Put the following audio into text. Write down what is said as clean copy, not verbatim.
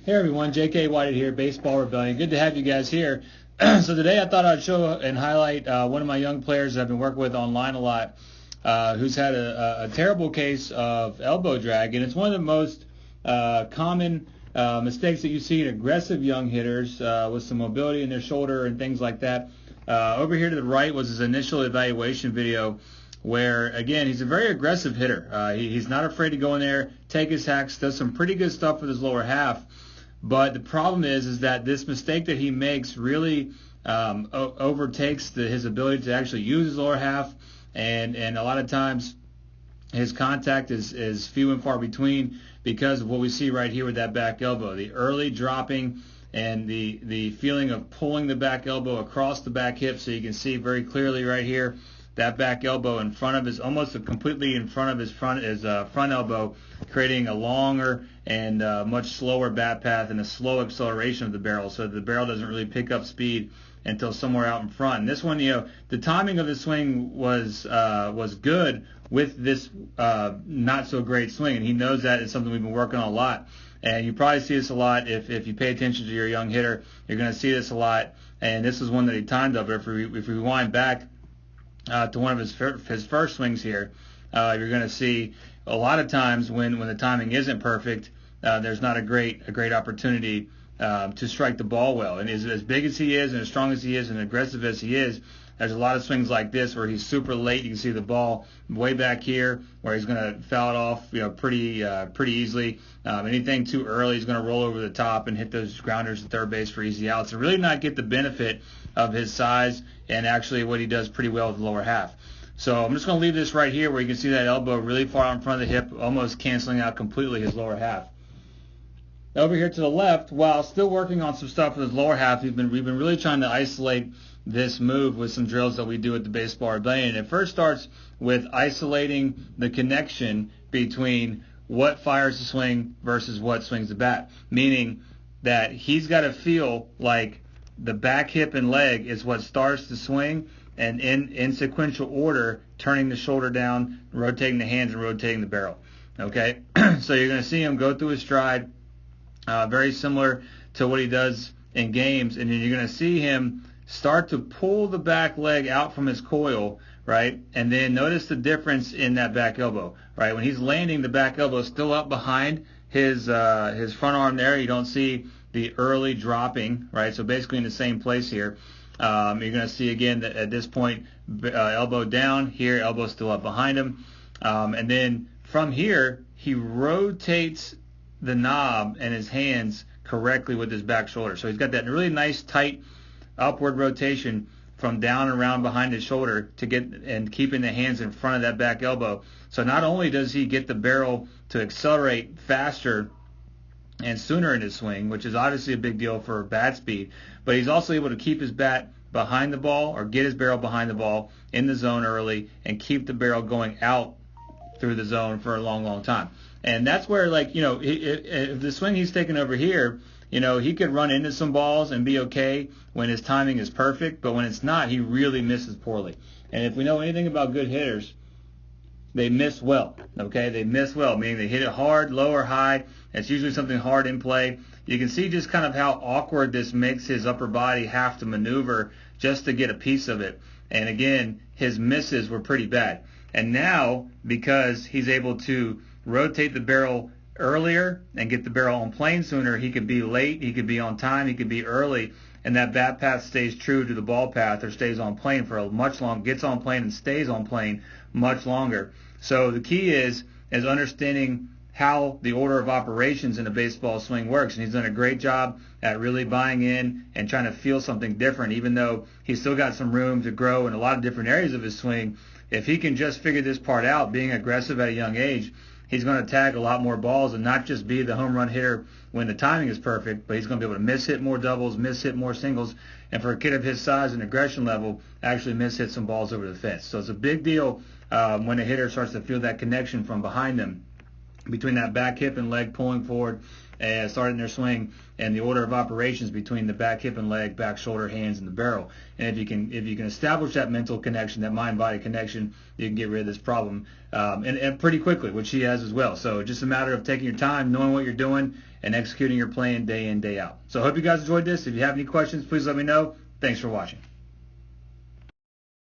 Hey everyone, J.K. Whited here, Baseball Rebellion. Good to have you guys here. So today I thought I'd show and highlight one of my young players that I've been working with online a lot, who's had a terrible case of elbow drag, and it's one of the most common mistakes that you see in aggressive young hitters with some mobility in their shoulder and things like that. Over here to the right was his initial evaluation video, where, again, he's a very aggressive hitter. He's not afraid to go in there, take his hacks, does some pretty good stuff with his lower half. But the problem is that this mistake that he makes really overtakes his ability to actually use his lower half, and a lot of times his contact is few and far between because of what we see right here with that back elbow. The early dropping and the feeling of pulling the back elbow across the back hip, so you can see very clearly right here that back elbow in front of his, almost completely in front of his front elbow, creating a longer and much slower bat path and a slow acceleration of the barrel, so the barrel doesn't really pick up speed until somewhere out in front. And this one, the timing of the swing was good with this not so great swing, and he knows that. It's something we've been working on a lot. And you probably see this a lot if you pay attention to your young hitter. You're going to see this a lot. And this is one that he timed up. If we rewind back to one of his first swings here, you're going to see a lot of times when the timing isn't perfect, there's not a great opportunity to strike the ball well. And as big as he is and as strong as he is and aggressive as he is, there's a lot of swings like this where he's super late. You can see the ball way back here where he's going to foul it off, pretty easily. Anything too early, he's going to roll over the top and hit those grounders at third base for easy outs and really not get the benefit of his size and actually what he does pretty well with the lower half. So I'm just going to leave this right here where you can see that elbow really far out in front of the hip, almost canceling out completely his lower half. Over here to the left, while still working on some stuff with his lower half, we've been really trying to isolate this move with some drills that we do at the Baseball Rebellion. It first starts with isolating the connection between what fires the swing versus what swings the bat, meaning that he's got to feel like the back hip and leg is what starts the swing, and in sequential order, turning the shoulder down, rotating the hands, and rotating the barrel. Okay, so you're going to see him go through his stride, very similar to what he does in games, and then you're going to see him start to pull the back leg out from his coil, right? And then notice the difference in that back elbow, right? When he's landing, the back elbow is still up behind his front arm there. You don't see the early dropping, right? So basically in the same place here. You're going to see again that at this point, elbow down here, elbow still up behind him. And then from here, he rotates the knob and his hands correctly with his back shoulder. So he's got that really nice tight upward rotation from down and around behind his shoulder to get and keeping the hands in front of that back elbow. So not only does he get the barrel to accelerate faster and sooner in his swing, which is obviously a big deal for bat speed, but he's also able to keep his bat behind the ball or get his barrel behind the ball in the zone early and keep the barrel going out through the zone for a long time. And that's where, if the swing he's taking over here, he could run into some balls and be okay when his timing is perfect, but when it's not, he really misses poorly. And if we know anything about good hitters, they miss well, okay? They miss well, meaning they hit it hard, low or high. It's usually something hard in play. You can see just kind of how awkward this makes his upper body have to maneuver just to get a piece of it. And again, his misses were pretty bad. And now, because he's able to rotate the barrel earlier and get the barrel on plane sooner, he could be late, he could be on time, he could be early, and that bat path stays true to the ball path or stays on plane for a much long, gets on plane and stays on plane much longer. So the key is understanding how the order of operations in a baseball swing works, and he's done a great job at really buying in and trying to feel something different, even though he's still got some room to grow in a lot of different areas of his swing. If he can just figure this part out, being aggressive at a young age, he's going to tag a lot more balls and not just be the home run hitter when the timing is perfect, but he's going to be able to miss-hit more doubles, miss-hit more singles, and for a kid of his size and aggression level, actually miss-hit some balls over the fence. So it's a big deal when a hitter starts to feel that connection from behind them between that back hip and leg pulling forward and starting their swing, and the order of operations between the back hip and leg, back shoulder, hands, and the barrel. And if you can establish that mental connection, that mind-body connection, you can get rid of this problem and pretty quickly, which he has as well. So just a matter of taking your time, knowing what you're doing, and executing your plan day in, day out. So I hope you guys enjoyed this. If you have any questions, please let me know. Thanks for watching.